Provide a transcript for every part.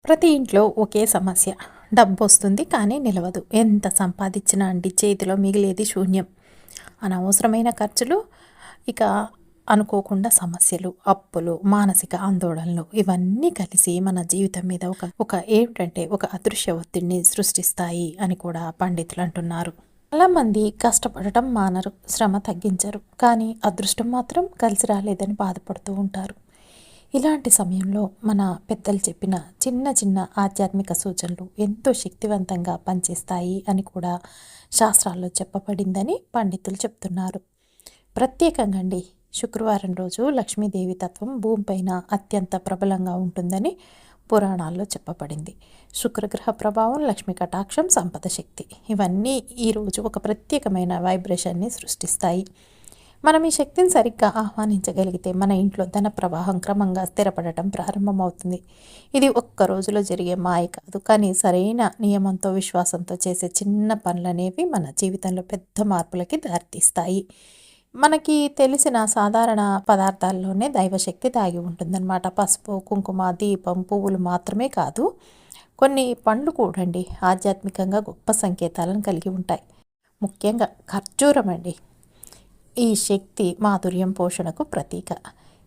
ప్రతి ఇంట్లో ఒకే సమస్య. డబ్బొస్తుంది కానీ నిలవదు. ఎంత సంపాదించినా అండి చేతిలో మిగిలేది శూన్యం. అనవసరమైన ఖర్చులు, ఇక అనుకోకుండా సమస్యలు, అప్పులు, మానసిక ఆందోళనలు ఇవన్నీ కలిసి మన జీవితం మీద ఒక అదృశ్య ఒత్తిడిని సృష్టిస్తాయి అని కూడా పండితులు అంటున్నారు. చాలామంది కష్టపడటం మానరు, శ్రమ తగ్గించరు. కానీ అదృష్టం మాత్రం కలిసి రాలేదని బాధపడుతూ ఉంటారు. ఇలాంటి సమయంలో మన పెద్దలు చెప్పిన చిన్న చిన్న ఆధ్యాత్మిక సూచనలు ఎంతో శక్తివంతంగా పనిచేస్తాయి అని కూడా శాస్త్రాల్లో చెప్పబడిందని పండితులు చెప్తున్నారు. ప్రత్యేకంగా అండి శుక్రవారం రోజు లక్ష్మీదేవి తత్వం భూమిపైన అత్యంత ప్రబలంగా ఉంటుందని పురాణాల్లో చెప్పబడింది. శుక్రగ్రహ ప్రభావం, లక్ష్మీ కటాక్షం, సంపద శక్తి ఇవన్నీ ఈరోజు ఒక ప్రత్యేకమైన వైబ్రేషన్ని సృష్టిస్తాయి. మనం ఈ శక్తిని సరిగ్గా ఆహ్వానించగలిగితే మన ఇంట్లో ధన ప్రవాహం క్రమంగా స్థిరపడటం ప్రారంభమవుతుంది. ఇది ఒక్క రోజులో జరిగే మాయ కాదు, కానీ సరైన నియమంతో, విశ్వాసంతో చేసే చిన్న పనులనేవి మన జీవితంలో పెద్ద మార్పులకి దారితీస్తాయి. మనకి తెలిసిన సాధారణ పదార్థాల్లోనే దైవశక్తి దాగి ఉంటుందన్నమాట. పసుపు, కుంకుమ, దీపం, పువ్వులు మాత్రమే కాదు, కొన్ని పండ్లు కూడండి ఆధ్యాత్మికంగా గొప్ప సంకేతాలను కలిగి ఉంటాయి. ముఖ్యంగా ఖర్జూరం అండి, ఈ శక్తి మాధుర్యం, పోషణకు ప్రతీక.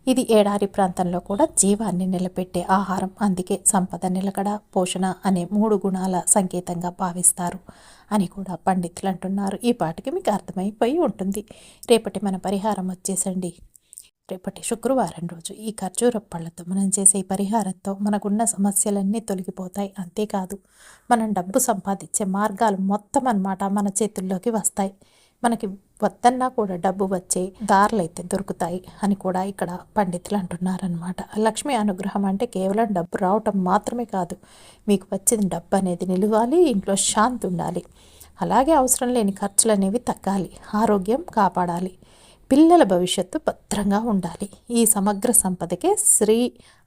ఇది ఏడారి ప్రాంతంలో కూడా జీవాన్ని నిలబెట్టే ఆహారం. అందుకే సంపద, నిలకడ, పోషణ అనే 3 గుణాల సంకేతంగా భావిస్తారు అని కూడా పండితులు అంటున్నారు. ఈ పాటికి మీకు అర్థమైపోయి ఉంటుంది. రేపటి మన పరిహారం వచ్చేసండి, రేపటి శుక్రవారం రోజు ఈ ఖర్జూర పళ్ళతో మనం చేసే ఈ పరిహారంతో మనకున్న సమస్యలన్నీ తొలగిపోతాయి. అంతేకాదు మనం డబ్బు సంపాదించే మార్గాలు మొత్తం అన్నమాట మన చేతుల్లోకి వస్తాయి. మనకి వద్దన్నా కూడా డబ్బు వచ్చే దారులు అయితే దొరుకుతాయి అని కూడా ఇక్కడ పండితులు అంటున్నారనమాట. లక్ష్మీ అనుగ్రహం అంటే కేవలం డబ్బు రావటం మాత్రమే కాదు, మీకు వచ్చిన డబ్బు అనేది నిలవాలి, ఇంట్లో శాంతి ఉండాలి, అలాగే అవసరం లేని ఖర్చులు అనేవి తగ్గాలి, ఆరోగ్యం కాపాడాలి, పిల్లల భవిష్యత్తు భద్రంగా ఉండాలి. ఈ సమగ్ర సంపదకే శ్రీ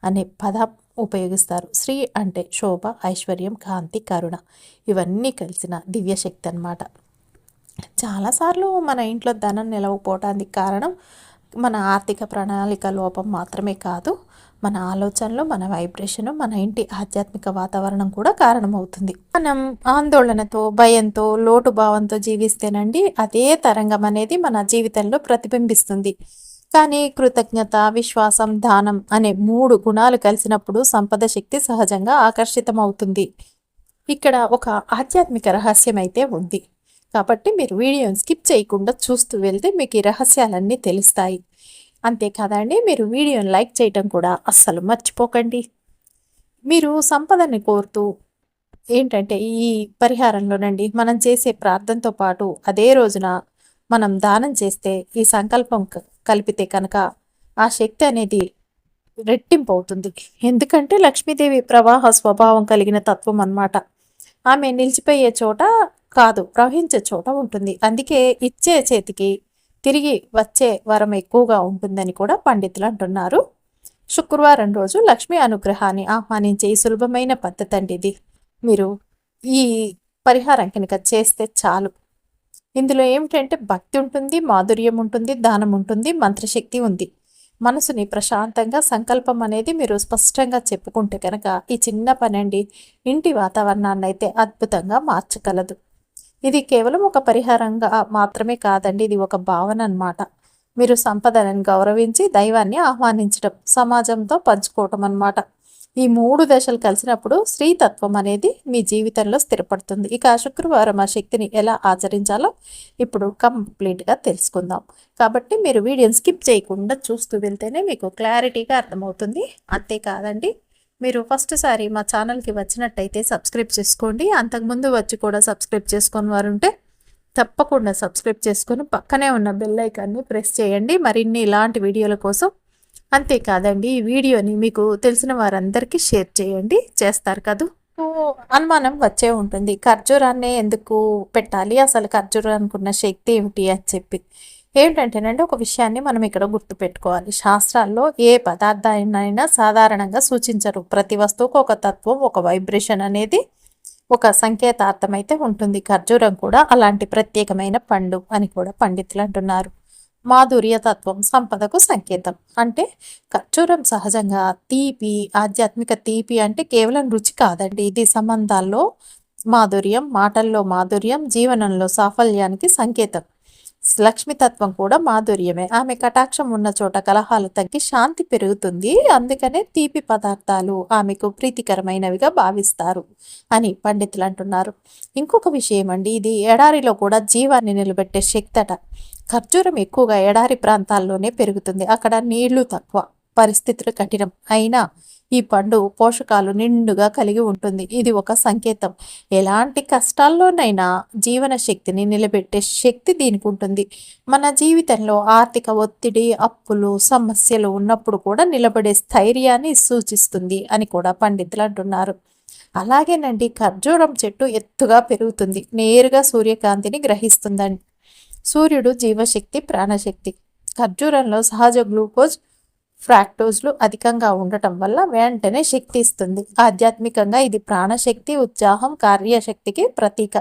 అనే పదం ఉపయోగిస్తారు. శ్రీ అంటే శోభ, ఐశ్వర్యం, కాంతి, కరుణ ఇవన్నీ కలిసిన దివ్యశక్తి అన్నమాట. చాలాసార్లు మన ఇంట్లో ధనం నిలవకపోవడానికి కారణం మన ఆర్థిక ప్రణాళిక లోపం మాత్రమే కాదు, మన ఆలోచనలు, మన వైబ్రేషన్, మన ఇంటి ఆధ్యాత్మిక వాతావరణం కూడా కారణమవుతుంది. మనం ఆందోళనతో, భయంతో, లోటు భావంతో జీవిస్తేనండి అదే తరంగం అనేది మన జీవితంలో ప్రతిబింబిస్తుంది. కానీ కృతజ్ఞత, విశ్వాసం, దానం అనే 3 గుణాలు కలిసినప్పుడు సంపద శక్తి సహజంగా ఆకర్షితమవుతుంది. ఇక్కడ ఒక ఆధ్యాత్మిక రహస్యం అయితే ఉంది, కాబట్టి మీరు వీడియోని స్కిప్ చేయకుండా చూస్తూ వెళ్తే మీకు ఈ రహస్యాలన్నీ తెలుస్తాయి. అంతేకాదండి, మీరు వీడియోని లైక్ చేయటం కూడా అస్సలు మర్చిపోకండి. మీరు సంపదని కోరుతూ ఏంటంటే ఈ పరిహారంలోనండి మనం చేసే ప్రార్థనతో పాటు అదే రోజున మనం దానం చేస్తే, ఈ సంకల్పం కలిపితే కనుక ఆ శక్తి అనేది రెట్టింపు అవుతుంది. ఎందుకంటే లక్ష్మీదేవి ప్రవాహ స్వభావం కలిగిన తత్వం అన్నమాట. ఆమె నిలిచిపోయే చోట కాదు, ప్రవహించే చోట ఉంటుంది. అందుకే ఇచ్చే చేతికి తిరిగి వచ్చే వరం ఎక్కువగా ఉంటుందని కూడా పండితులు అంటున్నారు. శుక్రవారం రోజు లక్ష్మీ అనుగ్రహాన్ని ఆహ్వానించే ఈ సులభమైన పద్ధతి అండి ఇది. మీరు ఈ పరిహారం కనుక చేస్తే చాలు. ఇందులో ఏమిటంటే భక్తి ఉంటుంది, మాధుర్యం ఉంటుంది, దానం ఉంటుంది, మంత్రశక్తి ఉంది. మనసుని ప్రశాంతంగా సంకల్పం అనేది మీరు స్పష్టంగా చెప్పుకుంటే కనుక ఈ చిన్న పని అండి ఇంటి వాతావరణాన్ని అయితే అద్భుతంగా మార్చగలదు. ఇది కేవలం ఒక పరిహారంగా మాత్రమే కాదండి, ఇది ఒక భావన అన్నమాట. మీరు సంపదను గౌరవించి దైవాన్ని ఆహ్వానించడం, సమాజంతో పంచుకోవటం అన్నమాట. ఈ 3 దశలు కలిసినప్పుడు శ్రీతత్వం అనేది మీ జీవితంలో స్థిరపడుతుంది. ఇక శుక్రవారం ఆ శక్తిని ఎలా ఆచరించాలో ఇప్పుడు కంప్లీట్గా తెలుసుకుందాం. కాబట్టి మీరు వీడియోని స్కిప్ చేయకుండా చూస్తూ వెళ్తేనే మీకు క్లారిటీగా అర్థమవుతుంది. అంతేకాదండి, మీరు ఫస్ట్ సారి మా ఛానల్కి వచ్చినట్టయితే సబ్స్క్రైబ్ చేసుకోండి. అంతకుముందు వచ్చి కూడా సబ్స్క్రైబ్ చేసుకొని వారు ఉంటే తప్పకుండా సబ్స్క్రైబ్ చేసుకొని పక్కనే ఉన్న బెల్ ఐకాన్ని ప్రెస్ చేయండి మరిన్ని ఇలాంటి వీడియోల కోసం. అంతేకాదండి, ఈ వీడియోని మీకు తెలిసిన వారందరికీ షేర్ చేయండి, చేస్తారు కదూ. అనుమానం వచ్చే ఉంటుంది, ఖర్జూరాన్ని ఎందుకు పెట్టాలి, అసలు ఖర్జూరానికి ఉన్న శక్తి ఏమిటి అని చెప్పి. ఏంటంటేనండి, ఒక విషయాన్ని మనం ఇక్కడ గుర్తుపెట్టుకోవాలి. శాస్త్రాల్లో ఏ పదార్థాన్నైనా సాధారణంగా సూచించరు. ప్రతి వస్తువుకు ఒక తత్వం, ఒక వైబ్రేషన్ అనేది, ఒక సంకేతార్థం అయితే ఉంటుంది. ఖర్జూరం కూడా అలాంటి ప్రత్యేకమైన పండు అని కూడా పండితులు అంటున్నారు. మాధుర్య తత్వం సంపదకు సంకేతం. అంటే ఖర్జూరం సహజంగా తీపి, ఆధ్యాత్మిక తీపి అంటే కేవలం రుచి కాదండి. ఇది సంబంధాల్లో మాధుర్యం, మాటల్లో మాధుర్యం, జీవనంలో సాఫల్యానికి సంకేతం. లక్ష్మితత్వం కూడా మాధుర్యమే. ఆమె కటాక్షం ఉన్న చోట కలహాలు తగ్గి శాంతి పెరుగుతుంది. అందుకనే తీపి పదార్థాలు ఆమెకు ప్రీతికరమైనవిగా భావిస్తారు అని పండితులు అంటున్నారు. ఇంకొక విషయం అండి, ఇది ఎడారిలో కూడా జీవాన్ని నిలబెట్టే శక్తి అట. ఖర్జూరం ఎక్కువగా ఎడారి ప్రాంతాల్లోనే పెరుగుతుంది. అక్కడ నీళ్లు తక్కువ, పరిస్థితులు కఠినం. అయినా ఈ పండు పోషకాలు నిండుగా కలిగి ఉంటుంది. ఇది ఒక సంకేతం. ఎలాంటి కష్టాల్లోనైనా జీవన శక్తిని నిలబెట్టే శక్తి దీనికి ఉంటుంది. మన జీవితంలో ఆర్థిక ఒత్తిడి, అప్పులు, సమస్యలు ఉన్నప్పుడు కూడా నిలబడే స్థైర్యాన్ని సూచిస్తుంది అని కూడా పండితులు అంటున్నారు. అలాగేనండి, ఖర్జూరం చెట్టు ఎత్తుగా పెరుగుతుంది. నేరుగా సూర్యకాంతిని గ్రహిస్తుందండి. సూర్యుడు జీవశక్తి, ప్రాణశక్తి. ఖర్జూరంలో సహజ గ్లూకోజ్, ఫ్రాక్టోజ్లు అధికంగా ఉండటం వల్ల వెంటనే శక్తి ఇస్తుంది. ఆధ్యాత్మికంగా ఇది ప్రాణశక్తి, ఉత్సాహం, కార్యశక్తికి ప్రతీక.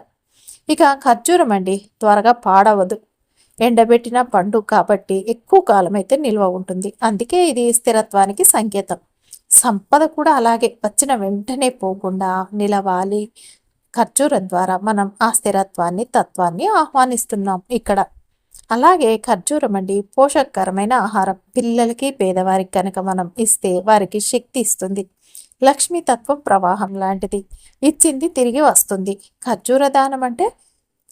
ఇక ఖర్జూరం అండి త్వరగా పాడవదు. ఎండబెట్టిన పండు కాబట్టి ఎక్కువ కాలం అయితే నిల్వ ఉంటుంది. అందుకే ఇది స్థిరత్వానికి సంకేతం. సంపద కూడా అలాగే వచ్చిన వెంటనే పోకుండా నిలవాలి. ఖర్జూరం ద్వారా మనం ఆ స్థిరత్వాన్ని, తత్వాన్ని ఆహ్వానిస్తున్నాం ఇక్కడ. అలాగే ఖర్జూరం అండి పోషకకరమైన ఆహారం. పిల్లలకి, పేదవారికి కనుక మనం ఇస్తే వారికి శక్తి ఇస్తుంది. లక్ష్మీతత్వం ప్రవాహం లాంటిది. ఇచ్చింది తిరిగి వస్తుంది. ఖర్జూర దానం అంటే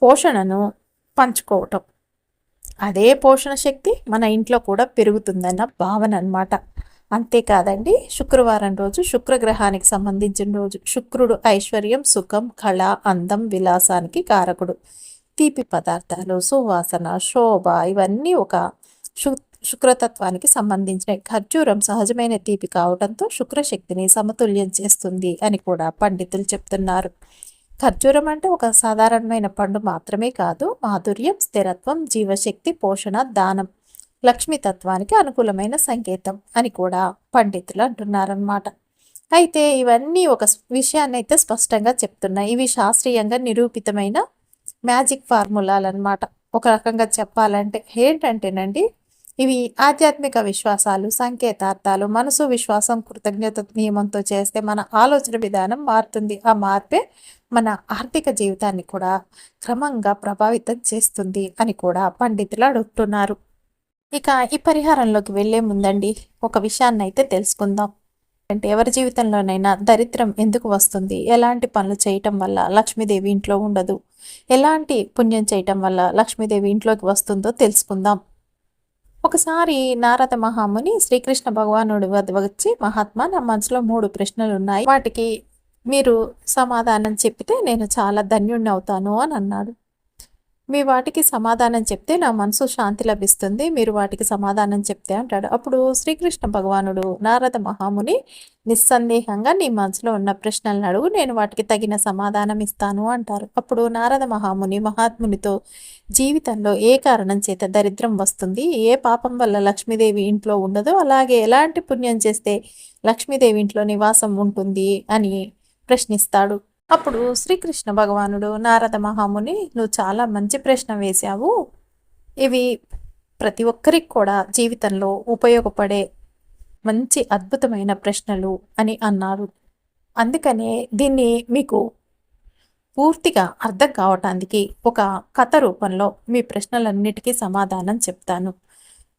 పోషణను పంచుకోవటం. అదే పోషణ శక్తి మన ఇంట్లో కూడా పెరుగుతుందన్న భావన అన్నమాట. అంతేకాదండి, శుక్రవారం రోజు శుక్రగ్రహానికి సంబంధించిన రోజు. శుక్రుడు ఐశ్వర్యం, సుఖం, కళ, అందం, విలాసానికి కారకుడు. తీపి పదార్థాలు, సువాసన, శోభ ఇవన్నీ ఒక శుక్రతత్వానికి సంబంధించినవి. ఖర్జూరం సహజమైన తీపి కావడంతో శుక్రశక్తిని సమతుల్యం చేస్తుంది అని కూడా పండితులు చెప్తున్నారు. ఖర్జూరం అంటే ఒక సాధారణమైన పండు మాత్రమే కాదు, మాధుర్యం, స్థిరత్వం, జీవశక్తి, పోషణ, దానం, లక్ష్మీతత్వానికి అనుకూలమైన సంకేతం అని కూడా పండితులు అంటున్నారన్నమాట. అయితే ఇవన్నీ ఒక విషయాన్ని అయితే స్పష్టంగా చెప్తున్నాయి. ఇవి శాస్త్రీయంగా నిరూపితమైన మ్యాజిక్ ఫార్ములాలు అన్నమాట. ఒక రకంగా చెప్పాలంటే ఏంటంటేనండి, ఇవి ఆధ్యాత్మిక విశ్వాసాలు, సంకేతార్థాలు. మనసు విశ్వాసం, కృతజ్ఞత నియమంతో చేస్తే మన ఆలోచన విధానం మారుతుంది. ఆ మార్పే మన ఆర్థిక జీవితాన్ని కూడా క్రమంగా ప్రభావితం చేస్తుంది అని కూడా పండితులు అడుగుతున్నారు. ఇక ఈ పరిహారంలోకి వెళ్లే ముందండి ఒక విషయాన్ని అయితే తెలుసుకుందాం. అంటే ఎవరి జీవితంలోనైనా దరిద్రం ఎందుకు వస్తుంది, ఎలాంటి పనులు చేయటం వల్ల లక్ష్మీదేవి ఇంట్లో ఉండదు, ఎలాంటి పుణ్యం చేయటం వల్ల లక్ష్మీదేవి ఇంట్లోకి వస్తుందో తెలుసుకుందాం. ఒకసారి నారద మహాముని శ్రీకృష్ణ భగవానుడి వద్ద వచ్చి, మహాత్మా, నా మనసులో 3 ప్రశ్నలు ఉన్నాయి, వాటికి మీరు సమాధానం చెప్పితే నేను చాలా ధన్యుణ్ణి అవుతాను అని అన్నాడు. మీ వాటికి సమాధానం చెప్తే నా మనసు శాంతి లభిస్తుంది, మీరు వాటికి సమాధానం చెప్తే అంటాడు. అప్పుడు శ్రీకృష్ణ భగవానుడు నారద మహాముని, నిస్సందేహంగా నీ మనసులో ఉన్న ప్రశ్నలను అడుగు, నేను వాటికి తగిన సమాధానం ఇస్తాను అంటారు. అప్పుడు నారద మహాముని మహాత్మునితో, జీవితంలో ఏ కారణం చేత దరిద్రం వస్తుంది, ఏ పాపం వల్ల లక్ష్మీదేవి ఇంట్లో ఉండదో, అలాగే ఎలాంటి పుణ్యం చేస్తే లక్ష్మీదేవి ఇంట్లో నివాసం ఉంటుంది అని ప్రశ్నిస్తాడు. అప్పుడు శ్రీకృష్ణ భగవానుడు, నారద మహాముని, నువ్వు చాలా మంచి ప్రశ్న వేశావు, ఇవి ప్రతి ఒక్కరికి కూడా జీవితంలో ఉపయోగపడే మంచి అద్భుతమైన ప్రశ్నలు అని అన్నారు. అందుకనే దీన్ని మీకు పూర్తిగా అర్థం కావటానికి ఒక కథ రూపంలో మీ ప్రశ్నలన్నిటికీ సమాధానం చెప్తాను.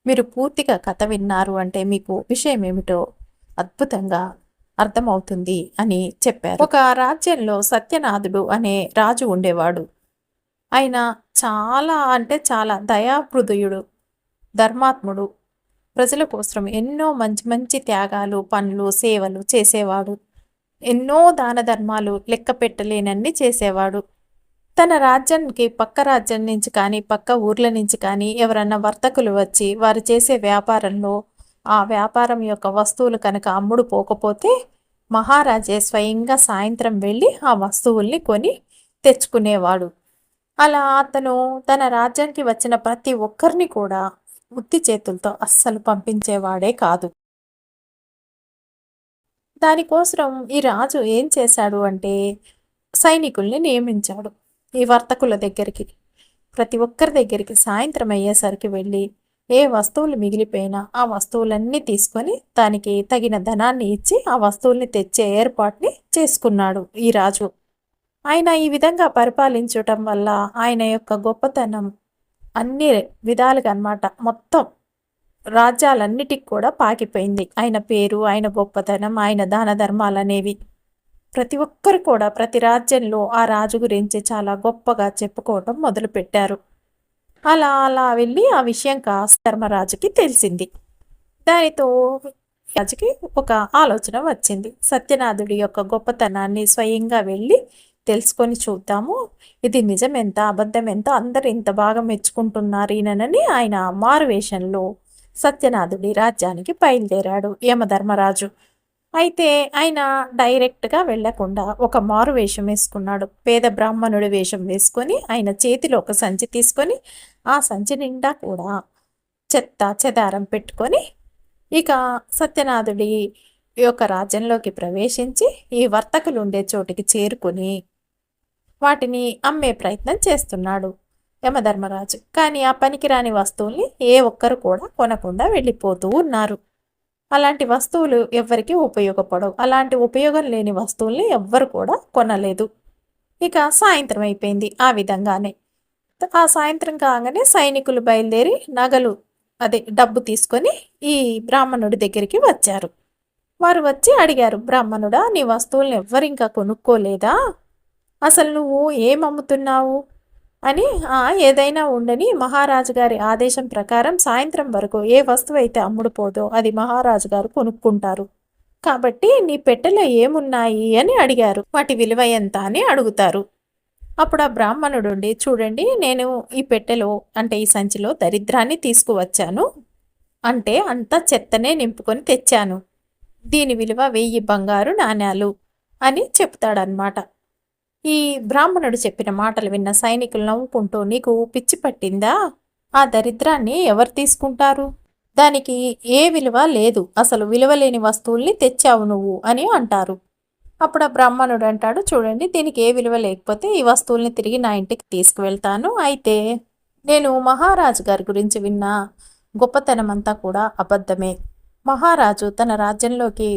మీరు పూర్తిగా కథ విన్నారు అంటే మీకు విషయం ఏమిటో అద్భుతంగా అర్థమవుతుంది అని చెప్పారు. ఒక రాజ్యంలో సత్యనాథుడు అనే రాజు ఉండేవాడు. ఆయన చాలా అంటే చాలా దయాహృదయుడు, ధర్మాత్ముడు. ప్రజల కోసం ఎన్నో మంచి మంచి త్యాగాలు, పనులు, సేవలు చేసేవాడు. ఎన్నో దాన ధర్మాలు లెక్క పెట్టలేనన్ని చేసేవాడు. తన రాజ్యానికి పక్క రాజ్యం నుంచి కానీ, పక్క ఊర్ల నుంచి కానీ ఎవరన్నా వర్తకులు వచ్చి వారు చేసే వ్యాపారంలో ఆ వ్యాపారం యొక్క వస్తువులు కనుక అమ్ముడు పోకపోతే మహారాజే స్వయంగా సాయంత్రం వెళ్ళి ఆ వస్తువుల్ని కొని తెచ్చుకునేవాడు. అలా అతను తన రాజ్యానికి వచ్చిన ప్రతి ఒక్కరిని కూడా ఉత్తి చేతులతో అస్సలు పంపించేవాడే కాదు. దానికోసం ఈ రాజు ఏం చేశాడు అంటే సైనికుల్ని నియమించాడు. ఈ వర్తకుల దగ్గరికి, ప్రతి ఒక్కరి దగ్గరికి సాయంత్రం అయ్యేసరికి వెళ్ళి ఏ వస్తువులు మిగిలిపోయినా ఆ వస్తువులన్నీ తీసుకొని దానికి తగిన ధనాన్ని ఇచ్చి ఆ వస్తువుల్ని తెచ్చే ఏర్పాటుని చేసుకున్నాడు ఈ రాజు. ఆయన ఈ విధంగా పరిపాలించటం వల్ల ఆయన యొక్క గొప్పతనం అన్ని విధాలుగా అన్నమాట మొత్తం రాజ్యాలన్నిటికి కూడా పాకిపోయింది. ఆయన పేరు, ఆయన గొప్పతనం, ఆయన దాన ధర్మాలనేవి. ప్రతి ఒక్కరు కూడా ప్రతి రాజ్యంలో ఆ రాజు గురించి చాలా గొప్పగా చెప్పుకోవటం మొదలుపెట్టారు. అలా అలా వెళ్ళి ఆ విషయం కాస్త ధర్మరాజుకి తెలిసింది. దానితో రాజుకి ఒక ఆలోచన వచ్చింది. సత్యనాథుడి యొక్క గొప్పతనాన్ని స్వయంగా వెళ్ళి తెలుసుకొని చూద్దాము. ఇది నిజమెంత అబద్ధమెంత అందరు ఇంత బాగా మెచ్చుకుంటున్నారు ఈయనని ఆయన మారువేషంలో సత్యనాథుడి రాజ్యానికి బయలుదేరాడు యమధర్మరాజు. అయితే ఆయన డైరెక్ట్గా వెళ్లకుండా ఒక మారు వేషం వేసుకున్నాడు. పేద బ్రాహ్మణుడి వేషం వేసుకొని ఆయన చేతిలో ఒక సంచి తీసుకొని ఆ సంచి నిండా కూడా చెత్త చెదారం పెట్టుకొని ఇక సత్యనాథుడి యొక్క రాజ్యంలోకి ప్రవేశించి ఈ వర్తకులు ఉండే చోటికి చేరుకుని వాటిని అమ్మే ప్రయత్నం చేస్తున్నాడు యమధర్మరాజు. కానీ ఆ పనికిరాని వస్తువుల్ని ఏ ఒక్కరు కూడా కొనకుండా వెళ్ళిపోతూ ఉన్నారు. అలాంటి వస్తువులు ఎవ్వరికి ఉపయోగపడవు. అలాంటి ఉపయోగం లేని వస్తువుల్ని ఎవ్వరు కూడా కొనలేదు. ఇక సాయంత్రం అయిపోయింది. ఆ విధంగానే ఆ సాయంత్రం కాగానే సైనికులు బయలుదేరి నగలు డబ్బు తీసుకొని ఈ బ్రాహ్మణుడి దగ్గరికి వచ్చారు. వారు వచ్చి అడిగారు, బ్రాహ్మణుడా, నీ వస్తువుల్ని ఎవ్వరు ఇంకా కొనుక్కోలేదా? అసలు నువ్వు ఏం అమ్ముతున్నావు అని. ఏదైనా ఉండని, మహారాజు గారి ఆదేశం ప్రకారం సాయంత్రం వరకు ఏ వస్తువు అయితే అమ్ముడుపోదో అది మహారాజు గారు కొనుక్కుంటారు. కాబట్టి నీ పెట్టెలో ఏమున్నాయి అని అడిగారు. వాటి విలువ ఎంత అని అడుగుతారు. అప్పుడు ఆ బ్రాహ్మణుడుండి, చూడండి, నేను ఈ పెట్టెలో అంటే ఈ సంచిలో దరిద్రాన్ని తీసుకువచ్చాను, అంటే అంతా చెత్తనే నింపుకొని తెచ్చాను, దీని విలువ 1000 బంగారు నాణ్యాలు అని చెప్తాడనమాట. ఈ బ్రాహ్మణుడు చెప్పిన మాటలు విన్న సైనికులు నవ్వుకుంటూ, నీకు పిచ్చి పట్టిందా? ఆ దరిద్రాన్ని ఎవరు తీసుకుంటారు? దానికి ఏ విలువ లేదు, అసలు విలువలేని వస్తువుల్ని తెచ్చావు నువ్వు అని అంటారు. అప్పుడు ఆ బ్రాహ్మణుడు అంటాడు, చూడండి, దీనికి ఏ విలువ లేకపోతే ఈ వస్తువుల్ని తిరిగి నా ఇంటికి తీసుకువెళ్తాను. అయితే నేను మహారాజు గారి గురించి విన్న గొప్పతనం అంతా కూడా అబద్ధమే. మహారాజు తన రాజ్యంలోకి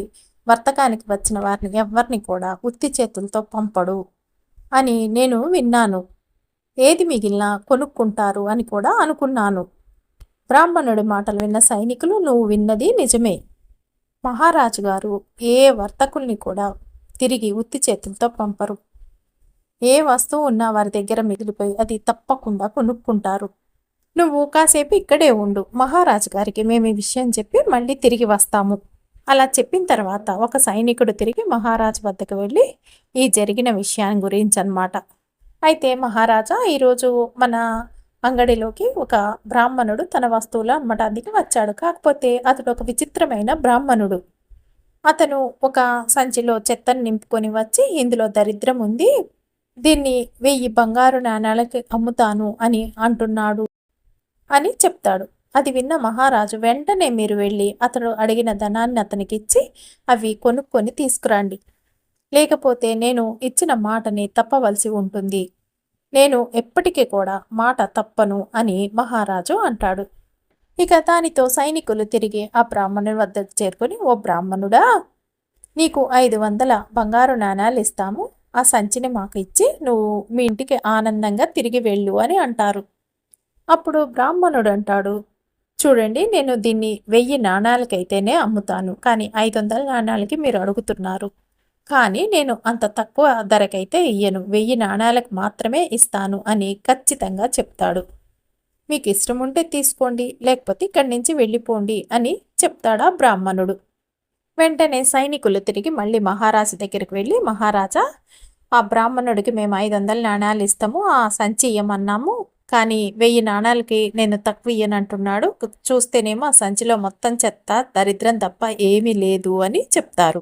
వర్తకానికి వచ్చిన వారిని ఎవరిని కూడా ఉత్తి చేతులతో పంపడు అని నేను విన్నాను. ఏది మిగిలినా కొనుక్కుంటారు అని కూడా అనుకున్నాను. బ్రాహ్మణుడి మాటలు విన్న సైనికులు, నువ్వు విన్నది నిజమే, మహారాజు గారు ఏ వర్తకుల్ని కూడా తిరిగి ఉత్తి చేతులతో పంపరు. ఏ వస్తువు ఉన్నా వారి దగ్గర మిగిలిపోయి అది తప్పకుండా కొనుక్కుంటారు. నువ్వు కాసేపు ఇక్కడే ఉండు, మహారాజు గారికి మేము ఈ విషయం చెప్పి మళ్ళీ తిరిగి వస్తాము. అలా చెప్పిన తర్వాత ఒక సైనికుడు తిరిగి మహారాజు వద్దకు వెళ్ళి ఈ జరిగిన విషయం గురించి అన్నమాట. అయితే మహారాజా, ఈరోజు మన అంగడిలోకి ఒక బ్రాహ్మణుడు తన వస్తువులు అమ్మటానికి వచ్చాడు. కాకపోతే అతడు ఒక విచిత్రమైన బ్రాహ్మణుడు. అతను ఒక సంచిలో చెత్తను నింపుకొని వచ్చి, ఇందులో దరిద్రం ఉంది, దీన్ని 1000 బంగారు నాణాలకి అమ్ముతాను అని అంటున్నాడు అని చెప్తాడు. అది విన్న మహారాజు, వెంటనే మీరు వెళ్ళి అతడు అడిగిన ధనాన్ని అతనికి ఇచ్చి అవి కొనుక్కొని తీసుకురండి, లేకపోతే నేను ఇచ్చిన మాటని తప్పవలసి ఉంటుంది, నేను ఎప్పటికీ కూడా మాట తప్పను అని మహారాజు అంటాడు. ఇక దానితో సైనికులు తిరిగి ఆ బ్రాహ్మణుని వద్దకు చేరుకొని, ఓ బ్రాహ్మణుడా, నీకు 500 బంగారు నాణాలు ఇస్తాము, ఆ సంచిని మాకు ఇచ్చి నువ్వు మీ ఇంటికి ఆనందంగా తిరిగి వెళ్ళు అని అంటారు. అప్పుడు బ్రాహ్మణుడు అంటాడు, చూడండి, నేను దీన్ని 1000 నాణాలకైతేనే అమ్ముతాను, కానీ 500 నాణాలకి మీరు అడుగుతున్నారు, కానీ నేను అంత తక్కువ ధరకైతే ఇయ్యను, 1000 నాణాలకు మాత్రమే ఇస్తాను అని ఖచ్చితంగా చెప్తాడు. మీకు ఇష్టం ఉంటే తీసుకోండి, లేకపోతే ఇక్కడి నుంచి వెళ్ళిపోండి అని చెప్తాడా బ్రాహ్మణుడు. వెంటనే సైనికులు తిరిగి మళ్ళీ మహారాజు దగ్గరికి వెళ్ళి, మహారాజా, ఆ బ్రాహ్మణుడికి మేము 500 నాణాలు ఇస్తాము, ఆ సంచి ఇయ్యమన్నాము, కానీ 1000 నాణాలకి నేను తక్కువ ఇయ్యనంటున్నాడు, చూస్తేనేమో ఆ సంచిలో మొత్తం చెత్త దరిద్రం తప్ప ఏమీ లేదు అని చెప్తారు.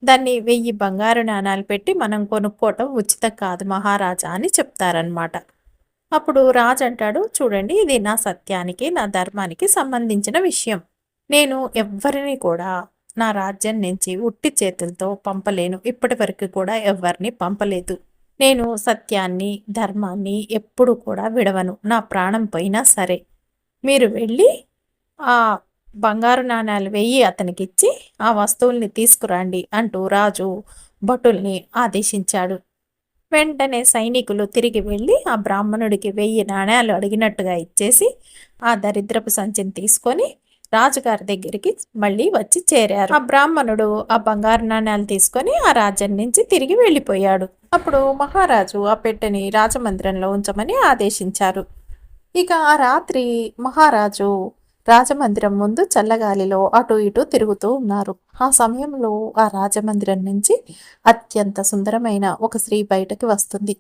దాన్ని 1000 బంగారు నాణాలు పెట్టి మనం కొనుక్కోవటం ఉచితం కాదు మహారాజా అని చెప్తారనమాట. అప్పుడు రాజు అంటాడు, చూడండి, ఇది నా సత్యానికి నా ధర్మానికి సంబంధించిన విషయం, నేను ఎవ్వరిని కూడా నా రాజ్యం నుంచి ఉట్టి చేతులతో పంపలేను, ఇప్పటి వరకు కూడా ఎవరిని పంపలేదు. నేను సత్యాన్ని ధర్మాన్ని ఎప్పుడు కూడా విడవను, నా ప్రాణం పోయినా సరే. మీరు వెళ్ళి ఆ బంగారు నాణాలు 1000 అతనికిచ్చి ఆ వస్తువుల్ని తీసుకురండి అంటూ రాజు భటుల్ని ఆదేశించాడు. వెంటనే సైనికులు తిరిగి వెళ్ళి ఆ బ్రాహ్మణుడికి 1000 నాణాలు అడిగినట్టుగా ఇచ్చేసి ఆ దరిద్రపు సంచిని తీసుకొని రాజుగారి దగ్గరికి మళ్ళీ వచ్చి చేరారు. ఆ బ్రాహ్మణుడు ఆ బంగారు నాణాలు తీసుకొని ఆ రాజ్యం నుంచి తిరిగి వెళ్ళిపోయాడు. అప్పుడు మహారాజు ఆ పెట్టెని రాజమందిరంలో ఉంచమని ఆదేశించారు. ఇక ఆ రాత్రి మహారాజు రాజమందిరం ముందు చల్లగాలిలో అటు ఇటు తిరుగుతూ ఉన్నారు. ఆ సమయంలో ఆ రాజమందిరం నుంచి అత్యంత సుందరమైన ఒక స్త్రీ బయటకి వస్తుంది.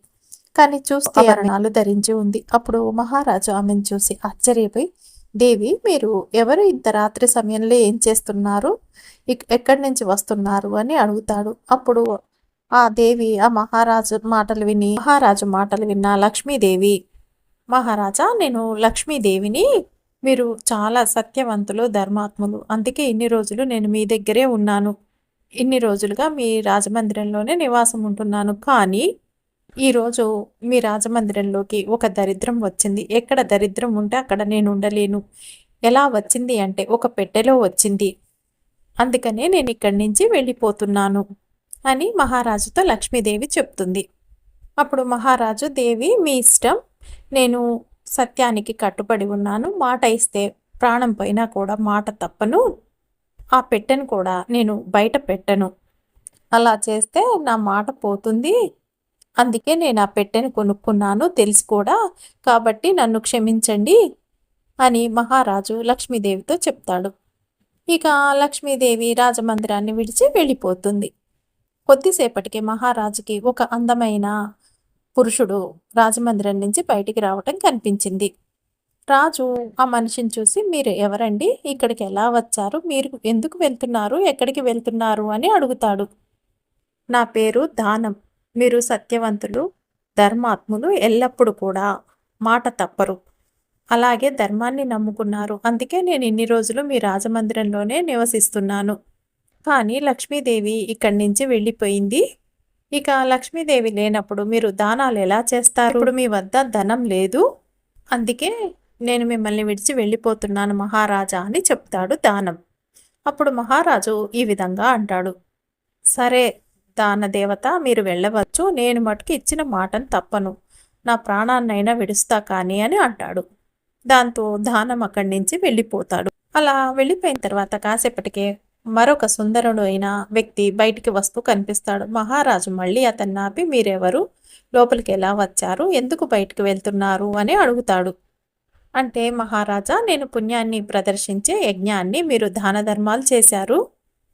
కానీ చూస్తే ఆభరణాలు ధరించి ఉంది. అప్పుడు మహారాజు ఆమెను చూసి ఆశ్చర్యపోయి, దేవి, మీరు ఎవరు? ఇంత రాత్రి సమయంలో ఏం చేస్తున్నారు? ఎక్కడి నుంచి వస్తున్నారు అని అడుగుతాడు. అప్పుడు ఆ దేవి ఆ మహారాజు మాటలు విన్న లక్ష్మీదేవి, మహారాజా, నేను లక్ష్మీదేవిని. మీరు చాలా సత్యవంతులు, ధర్మాత్ములు. అందుకే ఇన్ని రోజులు నేను మీ దగ్గరే ఉన్నాను. ఇన్ని రోజులుగా మీ రాజమందిరంలోనే నివాసం ఉంటున్నాను. కానీ ఈరోజు మీ రాజమందిరంలోకి ఒక దరిద్రం వచ్చింది. ఎక్కడ దరిద్రం ఉంటే అక్కడ నేను ఉండలేను. ఎలా వచ్చింది అంటే ఒక పెట్టెలో వచ్చింది. అందుకనే నేను ఇక్కడి నుంచి వెళ్ళిపోతున్నాను అని మహారాజుతో లక్ష్మీదేవి చెప్తుంది. అప్పుడు మహారాజు, దేవి, మీ ఇష్టం. నేను సత్యానికి కట్టుబడి ఉన్నాను. మాట ఇస్తే ప్రాణం పోయినా కూడా మాట తప్పను. ఆ పెట్టెను కూడా నేను బయట పెట్టను. అలా చేస్తే నా మాట పోతుంది. అందుకే నేను ఆ పెట్టెను కొనుక్కున్నాను తెలిసి కూడా. కాబట్టి నన్ను క్షమించండి అని మహారాజు లక్ష్మీదేవితో చెప్తాడు. ఇక లక్ష్మీదేవి రాజమందిరాన్ని విడిచి వెళ్ళిపోతుంది. కొద్దిసేపటికి మహారాజుకి ఒక అందమైన పురుషుడు రాజమందిరం నుంచి బయటికి రావటం కనిపించింది. రాజు ఆ మనిషిని చూసి, మీరు ఎవరండి? ఇక్కడికి ఎలా వచ్చారు? మీరు ఎందుకు వెళ్తున్నారు? ఎక్కడికి వెళ్తున్నారు అని అడుగుతాడు. నా పేరు దానం. మీరు సత్యవంతులు, ధర్మాత్ములు, ఎల్లప్పుడూ కూడా మాట తప్పరు. అలాగే ధర్మాన్ని నమ్ముకున్నారు. అందుకే నేను ఇన్ని రోజులు మీ రాజమందిరంలోనే నివసిస్తున్నాను. కానీ లక్ష్మీదేవి ఇక్కడి నుంచి వెళ్ళిపోయింది. ఇక లక్ష్మీదేవి లేనప్పుడు మీరు దానాలు ఎలా చేస్తారు? ఇప్పుడు మీ వద్ద ధనం లేదు. అందుకే నేను మిమ్మల్ని విడిచి వెళ్ళిపోతున్నాను మహారాజా అని చెప్తాడు దానం. అప్పుడు మహారాజు ఈ విధంగా అంటాడు, సరే దాన దేవత, మీరు వెళ్ళవచ్చు. నేను మటుకు ఇచ్చిన మాటను తప్పను. నా ప్రాణాన్నైనా విడుస్తా కానీ అని అంటాడు. దాంతో దానం అక్కడి నుంచి వెళ్ళిపోతాడు. అలా వెళ్ళిపోయిన తర్వాత కాసేపటికే మరొక సుందరుడు అయిన వ్యక్తి బయటికి వస్తూ కనిపిస్తాడు. మహారాజు మళ్ళీ అతన్ని ఆపి, మీరెవరు? లోపలికి ఎలా వచ్చారు? ఎందుకు బయటికి వెళ్తున్నారు అని అడుగుతాడు. అంటే, మహారాజా, నేను పుణ్యాన్ని ప్రదర్శించే యజ్ఞాన్ని మీరు దాన ధర్మాలు చేశారు.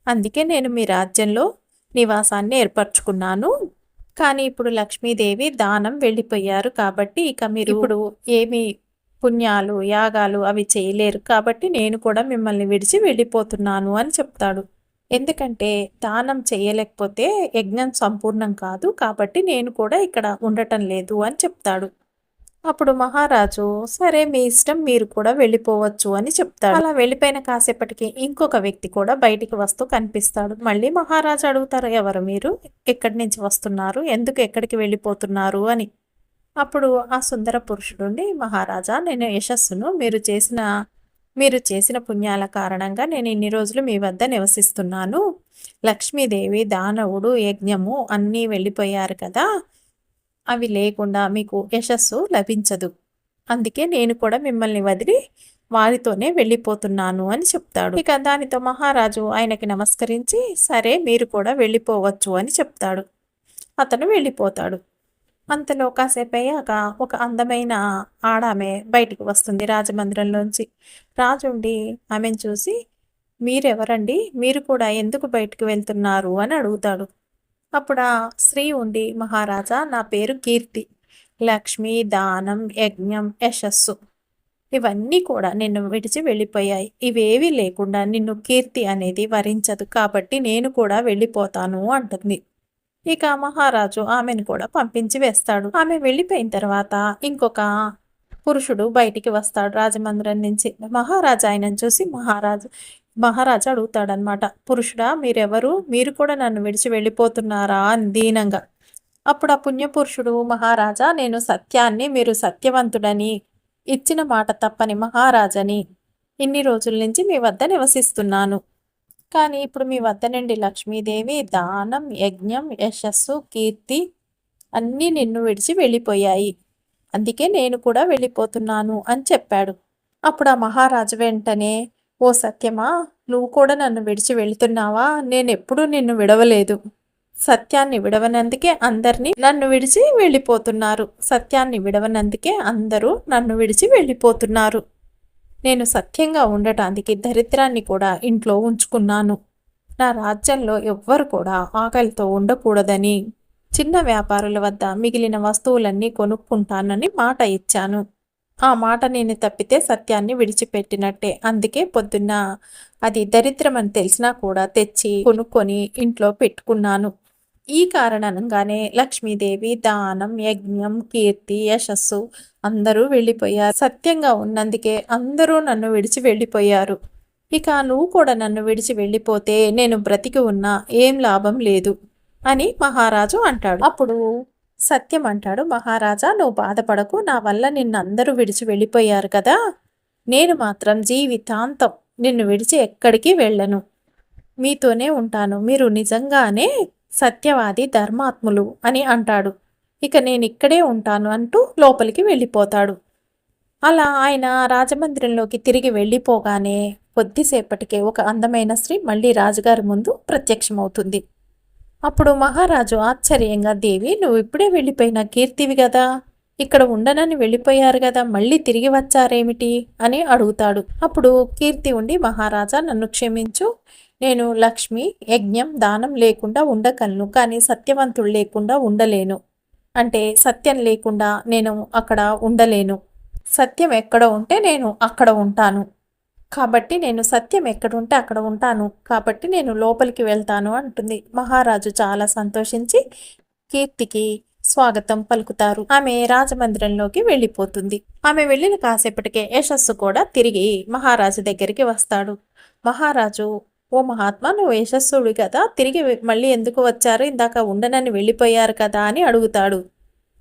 అందుకే నేను మీ రాజ్యంలో నివాసాన్ని ఏర్పరచుకున్నాను. కానీ ఇప్పుడు లక్ష్మీదేవి దానం వెళ్ళిపోయారు కాబట్టి ఇక మీరు ఇప్పుడు ఏమి పుణ్యాలు, యాగాలు అవి చేయలేరు. కాబట్టి నేను కూడా మిమ్మల్ని విడిచి వెళ్ళిపోతున్నాను అని చెప్తాడు. ఎందుకంటే దానం చేయలేకపోతే యజ్ఞం సంపూర్ణం కాదు. కాబట్టి నేను కూడా ఇక్కడ ఉండటం లేదు అని చెప్తాడు. అప్పుడు మహారాజు, సరే మీ ఇష్టం, మీరు కూడా వెళ్ళిపోవచ్చు అని చెప్తాడు. అలా వెళ్ళిపోయిన కాసేపటికి ఇంకొక వ్యక్తి కూడా బయటికి వస్తూ కనిపిస్తాడు. మళ్ళీ మహారాజు అడుగుతారు, ఎవరు మీరు? ఎక్కడి నుంచి వస్తున్నారు? ఎందుకు ఎక్కడికి వెళ్ళిపోతున్నారు అని. అప్పుడు ఆ సుందర పురుషుడుండి, మహారాజా, నేను యశస్సును. మీరు చేసిన పుణ్యాల కారణంగా నేను ఇన్ని రోజులు మీ వద్ద నివసిస్తున్నాను. లక్ష్మీదేవి, దానవుడు, యజ్ఞము అన్నీ వెళ్ళిపోయారు కదా, అవి లేకుండా మీకు యశస్సు లభించదు. అందుకే నేను కూడా మిమ్మల్ని వదిలి వారితోనే వెళ్ళిపోతున్నాను అని చెప్తాడు. ఇక దానితో మహారాజు ఆయనకి నమస్కరించి, సరే మీరు కూడా వెళ్ళిపోవచ్చు అని చెప్తాడు. అతను వెళ్ళిపోతాడు. అంతలో కాసేపు అయ్యాక ఒక అందమైన ఆడామె బయటికి వస్తుంది రాజమందిరంలోంచి. రాజుండి ఆమెను చూసి, మీరెవరండి? మీరు కూడా ఎందుకు బయటికి వెళ్తున్నారు అని అడుగుతాడు. అప్పుడు ఆ స్త్రీ ఉండి, మహారాజా, నా పేరు కీర్తి. లక్ష్మి, దానం, యజ్ఞం, యశస్సు ఇవన్నీ కూడా నిన్ను విడిచి వెళ్ళిపోయాయి. ఇవేవి లేకుండా నిన్ను కీర్తి అనేది వరించదు. కాబట్టి నేను కూడా వెళ్ళిపోతాను అంటుంది. ఇక మహారాజు ఆమెను కూడా పంపించి వేస్తాడు. ఆమె వెళ్ళిపోయిన తర్వాత ఇంకొక పురుషుడు బయటికి వస్తాడు రాజమందిరం నుంచి. మహారాజు ఆయనను చూసి మహారాజు అడుగుతాడనమాట, పురుషుడా, మీరెవరు? మీరు కూడా నన్ను విడిచి వెళ్ళిపోతున్నారా అని దీనంగా. అప్పుడు ఆ పుణ్యపురుషుడు, మహారాజా, నేను సత్యాన్ని, మీరు సత్యవంతుడని, ఇచ్చిన మాట తప్పని మహారాజని, ఇన్ని రోజుల నుంచి మీ వద్ద నివసిస్తున్నాను. కానీ ఇప్పుడు మీ వద్ద నుండి లక్ష్మీదేవి, దానం, యజ్ఞం, యశస్సు, కీర్తి అన్నీ నిన్ను విడిచి వెళ్ళిపోయాయి. అందుకే నేను కూడా వెళ్ళిపోతున్నాను అని చెప్పాడు. అప్పుడు ఆ మహారాజు వెంటనే, ఓ సత్యమా, నువ్వు కూడా నన్ను విడిచి వెళ్తున్నావా? నేనెప్పుడూ నిన్ను విడవలేదు. సత్యాన్ని విడవనందుకే అందరినీ నన్ను విడిచి వెళ్ళిపోతున్నారు. సత్యాన్ని విడవనందుకే అందరూ నన్ను విడిచి వెళ్ళిపోతున్నారు. నేను సత్యంగా ఉండటానికి దరిద్రాన్ని కూడా ఇంట్లో ఉంచుకున్నాను. నా రాజ్యంలో ఎవ్వరు కూడా ఆకలితో ఉండకూడదని చిన్న వ్యాపారుల వద్ద మిగిలిన వస్తువులన్నీ కొనుక్కుంటానని మాట ఇచ్చాను. ఆ మాట నేను తప్పితే సత్యాన్ని విడిచిపెట్టినట్టే. అందుకే పొద్దున్న అది దరిద్రమని తెలిసినా కూడా తెచ్చి కొనుక్కొని ఇంట్లో పెట్టుకున్నాను. ఈ కారణంగానే లక్ష్మీదేవి, దానం, యజ్ఞం, కీర్తి, యశస్సు అందరూ వెళ్ళిపోయారు. సత్యంగా ఉన్నందుకే అందరూ నన్ను విడిచి వెళ్ళిపోయారు. ఇక నువ్వు కూడా నన్ను విడిచి వెళ్ళిపోతే నేను బ్రతికి ఉన్నా ఏం లాభం లేదు అని మహారాజు అంటాడు. అప్పుడు సత్యం అంటాడు, మహారాజా, నువ్వు బాధపడకు, నా వల్ల నిన్నందరూ విడిచి వెళ్ళిపోయారు కదా, నేను మాత్రం జీవితాంతం నిన్ను విడిచి ఎక్కడికి వెళ్ళను, మీతోనే ఉంటాను. మీరు నిజంగానే సత్యవాది, ధర్మాత్ములు అని అంటాడు. ఇక నేను ఇక్కడే ఉంటాను అంటూ లోపలికి వెళ్ళిపోతాడు. అలా ఆయన రాజమందిరంలోకి తిరిగి వెళ్ళిపోగానే కొద్దిసేపటికే ఒక అందమైన స్త్రీ మళ్ళీ రాజుగారి ముందు ప్రత్యక్షమవుతుంది. అప్పుడు మహారాజు ఆశ్చర్యంగా, దేవి, నువ్వు ఇప్పుడే వెళ్ళిపోయిన కీర్తివి కదా, ఇక్కడ ఉండనని వెళ్ళిపోయారు కదా, మళ్ళీ తిరిగి వచ్చారేమిటి అని అడుగుతాడు. అప్పుడు కీర్తి ఉండి, మహారాజా, నన్ను క్షమించు, నేను లక్ష్మి, యజ్ఞం, దానం లేకుండా ఉండగలను, కానీ సత్యవంతుడు లేకుండా ఉండలేను. అంటే సత్యం లేకుండా నేను అక్కడ ఉండలేను. సత్యం ఎక్కడ ఉంటే నేను అక్కడ ఉంటాను. కాబట్టి నేను సత్యం ఎక్కడుంటే అక్కడ ఉంటాను. కాబట్టి నేను లోపలికి వెళ్తాను అంటుంది. మహారాజు చాలా సంతోషించి కీర్తికి స్వాగతం పలుకుతారు. ఆమె రాజమందిరంలోకి వెళ్ళిపోతుంది. ఆమె వెళ్ళిన కాసేపటికే యశస్సు కూడా తిరిగి మహారాజు దగ్గరికి వస్తాడు. మహారాజు, ఓ మహాత్మా, నువ్వు యశస్సుడు కదా, తిరిగి మళ్ళీ ఎందుకు వచ్చారు? ఇందాక ఉండనని వెళ్ళిపోయారు కదా అని అడుగుతాడు.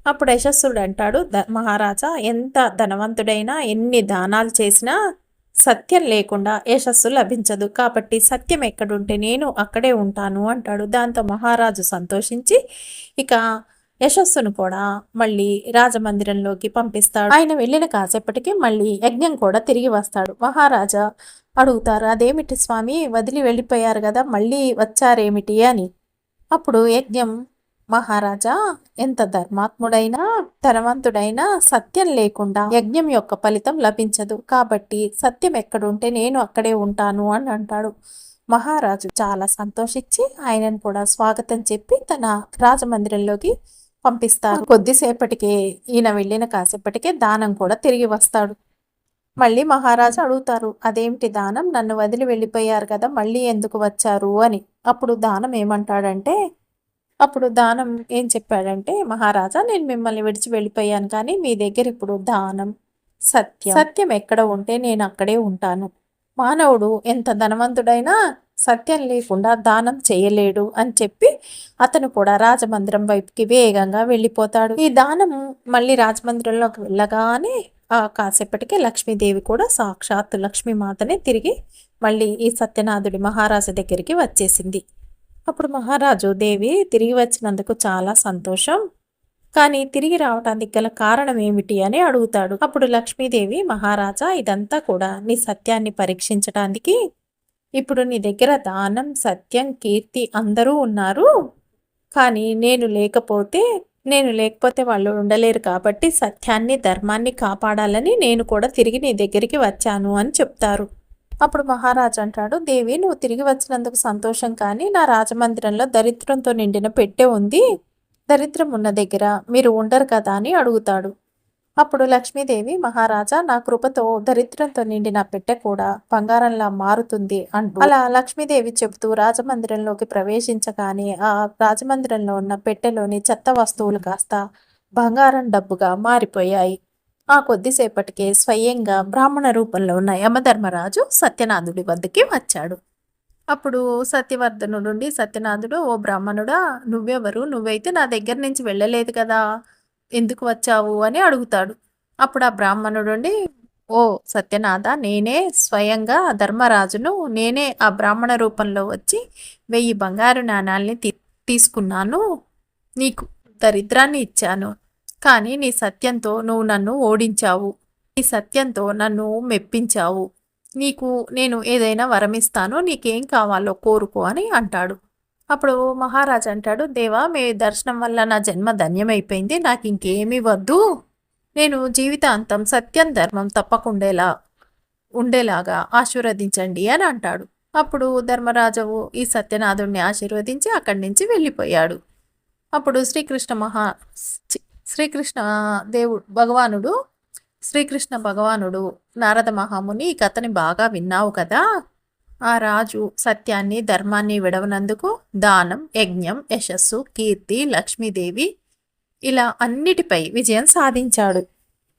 అప్పుడు యశస్సుడు అంటాడు, మహారాజా, ఎంత ధనవంతుడైనా ఎన్ని దానాలు చేసినా సత్యం లేకుండా యశస్సు లభించదు. కాబట్టి సత్యం ఎక్కడుంటే నేను అక్కడే ఉంటాను అంటాడు. దాంతో మహారాజు సంతోషించి ఇక యశస్సును కూడా మళ్ళీ రాజమందిరంలోకి పంపిస్తాడు. ఆయన వెళ్ళిన కాసేపటికి మళ్ళీ యజ్ఞం కూడా తిరిగి వస్తాడు. మహారాజా అడుగుతారు, అదేమిటి స్వామి, వదిలి వెళ్ళిపోయారు కదా, మళ్ళీ వచ్చారేమిటి అని. అప్పుడు యజ్ఞం, మహారాజా, ఎంత ధర్మాత్ముడైనా ధనవంతుడైనా సత్యం లేకుండా యజ్ఞం యొక్క ఫలితం లభించదు. కాబట్టి సత్యం ఎక్కడుంటే నేను అక్కడే ఉంటాను అని అంటాడు. మహారాజు చాలా సంతోషించి ఆయనను కూడా స్వాగతం చెప్పి తన రాజమందిరంలోకి పంపిస్తారు. కొద్దిసేపటికే ఈయన వెళ్ళిన కాసేపటికే దానం కూడా తిరిగి వస్తాడు. మళ్ళీ మహారాజు అడుగుతారు, అదేమిటి దానం, నన్ను వదిలి వెళ్ళిపోయారు కదా, మళ్ళీ ఎందుకు వచ్చారు అని. అప్పుడు దానం ఏమంటాడంటే, అప్పుడు దానం ఏం చెప్పాడంటే, మహారాజా, నేను మిమ్మల్ని విడిచి వెళ్ళిపోయాను, కానీ మీ దగ్గర ఇప్పుడు దానం, సత్యం ఎక్కడ ఉంటే నేను అక్కడే ఉంటాను. మానవుడు ఎంత ధనవంతుడైనా సత్యం లేకుండా దానం చేయలేడు అని చెప్పి అతను కూడా రాజమందిరం వైపుకి వేగంగా వెళ్ళిపోతాడు. ఈ దానం మళ్ళీ రాజమందిరంలోకి వెళ్ళగానే కాసేపటికి లక్ష్మీదేవి కూడా సాక్షాత్తు లక్ష్మీమాతనే తిరిగి మళ్ళీ ఈ సత్యనాథుడి మహారాజు దగ్గరికి వచ్చేసింది. అప్పుడు మహారాజు, దేవి తిరిగి వచ్చినందుకు చాలా సంతోషం, కానీ తిరిగి రావటానికి గల కారణం ఏమిటి అని అడుగుతాడు. అప్పుడు లక్ష్మీదేవి, మహారాజా, ఇదంతా కూడా నీ సత్యాన్ని పరీక్షించటానికి. ఇప్పుడు నీ దగ్గర దానం, సత్యం, కీర్తి అందరూ ఉన్నారు, కానీ నేను లేకపోతే వాళ్ళు ఉండలేరు. కాబట్టి సత్యాన్ని, ధర్మాన్ని కాపాడాలని నేను కూడా తిరిగి నీ దగ్గరికి వచ్చాను అని చెప్తారు. అప్పుడు మహారాజు అంటాడు, దేవి, నువ్వు తిరిగి వచ్చినందుకు సంతోషం, కానీ నా రాజమందిరంలో దరిద్రంతో నిండిన పెట్టె ఉంది, దరిద్రం ఉన్న దగ్గర మీరు ఉండరు కదా అని అడుగుతాడు. అప్పుడు లక్ష్మీదేవి, మహారాజా, నా కృపతో దరిద్రంతో నిండిన పెట్టె కూడా బంగారంలా మారుతుంది అంటూ అలా లక్ష్మీదేవి చెబుతూ రాజమందిరంలోకి ప్రవేశించగానే ఆ రాజమందిరంలో ఉన్న పెట్టెలోని చెత్త వస్తువులు కాస్త బంగారం డబ్బుగా మారిపోయాయి. ఆ కొద్దిసేపటికే స్వయంగా బ్రాహ్మణ రూపంలో ఉన్న యమధర్మరాజు సత్యనాథుడి వద్దకి వచ్చాడు. అప్పుడు సత్యవర్ధనుడుండి, సత్యనాథుడు, ఓ బ్రాహ్మణుడా, నువ్వెవరు? నువ్వైతే నా దగ్గర నుంచి వెళ్ళలేదు కదా, ఎందుకు వచ్చావు అని అడుగుతాడు. అప్పుడు ఆ బ్రాహ్మణుడుండి, ఓ సత్యనాథ, నేనే స్వయంగా ధర్మరాజును, నేనే ఆ బ్రాహ్మణ రూపంలో వచ్చి 1000 బంగారు నాణాల్ని తీసుకున్నాను. నీకు దరిద్రాన్ని ఇచ్చాను. కానీ నీ సత్యంతో నువ్వు నన్ను ఓడించావు. నీ సత్యంతో నన్ను మెప్పించావు. నీకు నేను ఏదైనా వరమిస్తాను, నీకేం కావాలో కోరుకో అని అంటాడు. అప్పుడు మహారాజు అంటాడు, దేవా, మీ దర్శనం వల్ల నా జన్మ ధన్యమైపోయింది, నాకు ఇంకేమీ వద్దు. నేను జీవితాంతం సత్యం ధర్మం తప్పకుండా ఉండేలాగా ఆశీర్వదించండి అని అంటాడు. అప్పుడు ధర్మరాజువు ఈ సత్యనాథుణ్ణి ఆశీర్వదించి అక్కడి నుంచి వెళ్ళిపోయాడు. అప్పుడు శ్రీకృష్ణ దేవుడు భగవానుడు శ్రీకృష్ణ భగవానుడు నారద మహాముని, ఈ కథని బాగా విన్నావు కదా, ఆ రాజు సత్యాన్ని ధర్మాన్ని విడవనందుకు దానం, యజ్ఞం, యశస్సు, కీర్తి, లక్ష్మీదేవి ఇలా అన్నిటిపై విజయం సాధించాడు.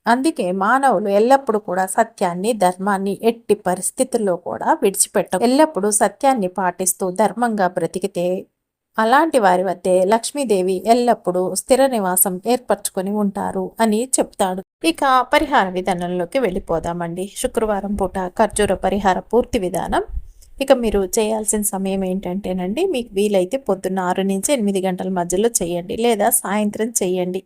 అందుకే మానవులు ఎల్లప్పుడూ కూడా సత్యాన్ని, ధర్మాన్ని ఎట్టి పరిస్థితుల్లో కూడా ఎల్లప్పుడూ సత్యాన్ని పాటిస్తూ ధర్మంగా బ్రతికితే అలాంటి వారి వద్దే లక్ష్మీదేవి ఎల్లప్పుడూ స్థిర నివాసం ఏర్పరచుకొని ఉంటారు అని చెప్తాడు. ఇక పరిహార విధానంలోకి వెళ్ళిపోదామండి. శుక్రవారం పూట ఖర్జూర పరిహార పూర్తి విధానం. ఇక మీరు చేయాల్సిన సమయం ఏంటంటేనండి, మీకు వీలైతే పొద్దున్న 6 నుంచి 8 గంటల మధ్యలో చేయండి, లేదా సాయంత్రం చేయండి.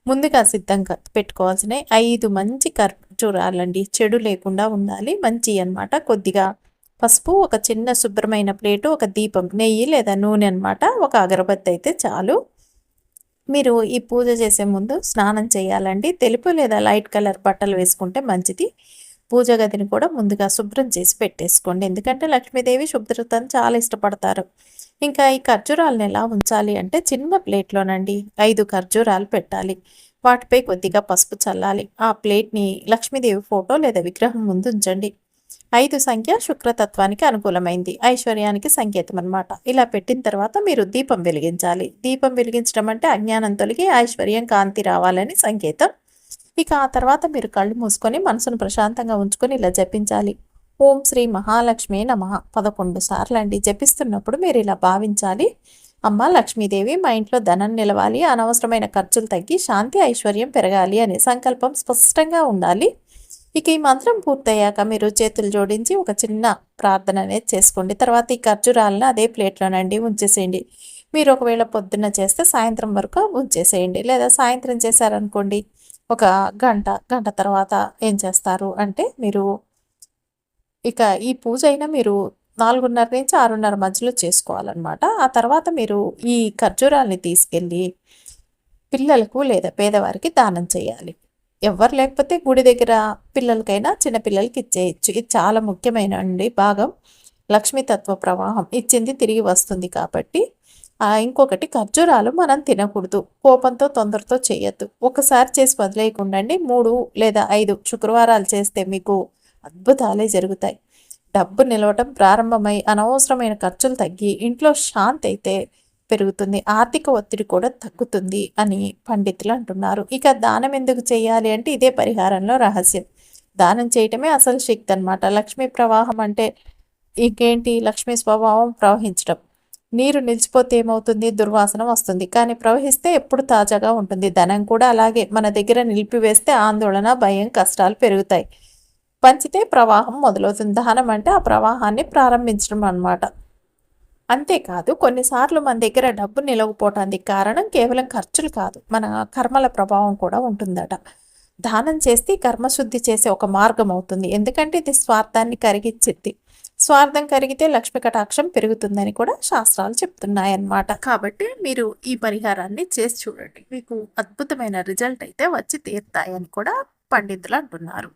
ముందుగా సిద్ధంగా పెట్టుకోవాల్సిన 5 మంచి ఖర్జూరాలండి, చెడు లేకుండా ఉండాలి, మంచి అన్నమాట. కొద్దిగా పసుపు, ఒక చిన్న శుభ్రమైన ప్లేటు, ఒక దీపం, నెయ్యి లేదా నూనె అన్నమాట, ఒక అగరబత్తి అయితే చాలు. మీరు ఈ పూజ చేసే ముందు స్నానం చేయాలండి. తెలుపు లేదా లైట్ కలర్ బట్టలు వేసుకుంటే మంచిది. పూజ గదిని కూడా ముందుగా శుభ్రం చేసి పెట్టేసుకోండి, ఎందుకంటే లక్ష్మీదేవి శుభ్రతను చాలా ఇష్టపడతారు. ఇంకా ఈ ఖర్జూరాలను ఎలా ఉంచాలి అంటే, చిన్న ప్లేట్లోనండి 5 ఖర్జూరాలు పెట్టాలి. వాటిపై కొద్దిగా పసుపు చల్లాలి. ఆ ప్లేట్ని లక్ష్మీదేవి ఫోటో లేదా విగ్రహం ముందు ఉంచండి. 5 సంఖ్య శుక్రతత్వానికి అనుకూలమైంది, ఐశ్వర్యానికి సంకేతం అన్నమాట. ఇలా పెట్టిన తర్వాత మీరు దీపం వెలిగించాలి. దీపం వెలిగించడం అంటే అజ్ఞానం తొలగి ఐశ్వర్యం, కాంతి రావాలని సంకేతం. ఇక ఆ తర్వాత మీరు కళ్ళు మూసుకొని మనసును ప్రశాంతంగా ఉంచుకొని ఇలా జపించాలి. ఓం శ్రీ మహాలక్ష్మి నమః 11 సార్లు అండి. జపిస్తున్నప్పుడు మీరు ఇలా భావించాలి, అమ్మ లక్ష్మీదేవి, మా ఇంట్లో ధనం నిలవాలి, అనవసరమైన ఖర్చులు తగ్గి శాంతి, ఐశ్వర్యం పెరగాలి అనే సంకల్పం స్పష్టంగా ఉండాలి. ఇక ఈ మంత్రం పూర్తయ్యాక మీరు చేతులు జోడించి ఒక చిన్న ప్రార్థన అనేది చేసుకోండి. తర్వాత ఈ ఖర్జూరాలను అదే ప్లేట్లోనండి ఉంచేసేయండి. మీరు ఒకవేళ పొద్దున్న చేస్తే సాయంత్రం వరకు ఉంచేసేయండి, లేదా సాయంత్రం చేశారనుకోండి ఒక గంట తర్వాత ఏం చేస్తారు అంటే, మీరు ఇక ఈ పూజ అయినా మీరు 4:30 నుంచి 6:30 మధ్యలో చేసుకోవాలన్నమాట. ఆ తర్వాత మీరు ఈ ఖర్జూరాల్ని తీసుకెళ్ళి పిల్లలకు లేదా పేదవారికి దానం చేయాలి. ఎవరు లేకపోతే గుడి దగ్గర పిల్లలకైనా చిన్నపిల్లలకి ఇచ్చేయచ్చు. ఇది చాలా ముఖ్యమైన భాగం. లక్ష్మీతత్వ ప్రవాహం ఇచ్చింది తిరిగి వస్తుంది కాబట్టి. ఇంకొకటి, ఖర్జూరాలు మనం తినకూడదు. కోపంతో తొందరతో చేయొద్దు. ఒకసారి చేసి వదిలేయకుండా 3 లేదా 5 శుక్రవారాలు చేస్తే మీకు అద్భుతాలే జరుగుతాయి. డబ్బు నిలవటం ప్రారంభమై అనవసరమైన ఖర్చులు తగ్గి ఇంట్లో శాంతి అయితే పెరుగుతుంది, ఆర్థిక ఒత్తిడి కూడా తగ్గుతుంది అని పండితులు అంటున్నారు. ఇక దానం ఎందుకు చేయాలి అంటే, ఇదే పరిహారంలో రహస్యం. దానం చేయటమే అసలు శక్తి అన్నమాట. లక్ష్మీ ప్రవాహం అంటే ఇంకేంటి, లక్ష్మీ స్వభావం ప్రవహించడం. నీరు నిలిచిపోతే ఏమవుతుంది, దుర్వాసన వస్తుంది. కానీ ప్రవహిస్తే ఎప్పుడు తాజాగా ఉంటుంది. ధనం కూడా అలాగే, మన దగ్గర నిలిపివేస్తే ఆందోళన, భయం, కష్టాలు పెరుగుతాయి. పంచితే ప్రవాహం మొదలవుతుంది. దానం అంటే ఆ ప్రవాహాన్ని ప్రారంభించడం అన్నమాట. అంతేకాదు, కొన్నిసార్లు మన దగ్గర డబ్బు నిలవకపోవటానికి కారణం కేవలం ఖర్చులు కాదు, మన కర్మల ప్రభావం కూడా ఉంటుందట. దానం చేస్తే కర్మశుద్ధి చేసే ఒక మార్గం అవుతుంది, ఎందుకంటే ఇది స్వార్థాన్ని కరిగిచ్చిద్ది. స్వార్థం కరిగితే లక్ష్మి కటాక్షం పెరుగుతుందని కూడా శాస్త్రాలు చెప్తున్నాయన్నమాట. కాబట్టి మీరు ఈ పరిహారాన్ని చేసి చూడండి, మీకు అద్భుతమైన రిజల్ట్ అయితే వచ్చి తీరుతాయని కూడా పండితులు అంటున్నారు.